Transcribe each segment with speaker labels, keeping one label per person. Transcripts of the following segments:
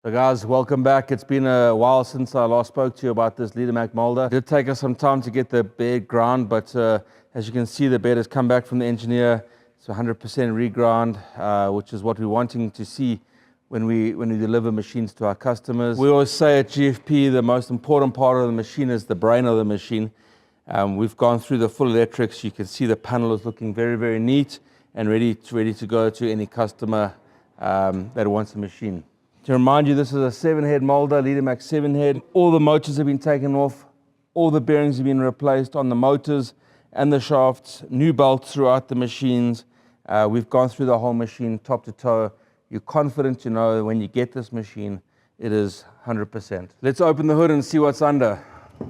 Speaker 1: So guys, welcome back. It's been a while since I last spoke to you about this Leadermac moulder. It did take us some time to get the bed ground, but as you can see, the bed has come back from the engineer. It's 100% reground, which is what we're wanting to see when we deliver machines to our customers. We always say at GFP, the most important part of the machine is the brain of the machine. We've gone through the full electrics. You can see the panel is looking very, very neat and ready to go to any customer that wants a machine. To remind you, this is a 7-head moulder, Leadermac 7-head. All the motors have been taken off. All the bearings have been replaced on the motors and the shafts. New belts throughout the machines. We've gone through the whole machine top to toe. You're confident to know that when you get this machine, it is 100%. Let's open the hood and see what's under. So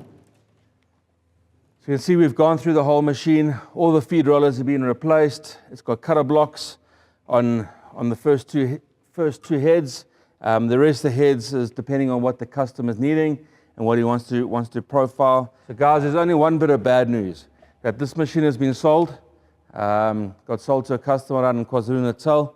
Speaker 1: you can see we've gone through the whole machine. All the feed rollers have been replaced. It's got cutter blocks on the first two heads. The rest of the heads is depending on what the customer is needing and what he wants to profile. So guys, there's only one bit of bad news, that this machine has been sold. Got sold to a customer out in KwaZulu-Natal.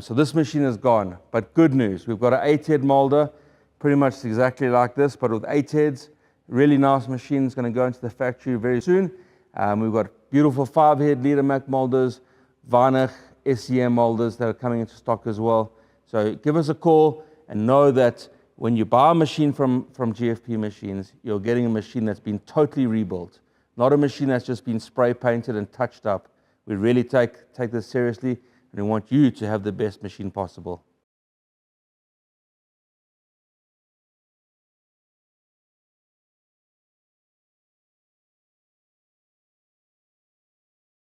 Speaker 1: So this machine is gone. But good news, we've got an 8-head moulder, pretty much exactly like this, but with 8 heads. Really nice machine. It's going to go into the factory very soon. We've got beautiful 5-head Leadermac moulders, Weinig SEM moulders that are coming into stock as well. So give us a call and know that when you buy a machine from GFP Machines, you're getting a machine that's been totally rebuilt, not a machine that's just been spray painted and touched up. We really take this seriously, and we want you to have the best machine possible.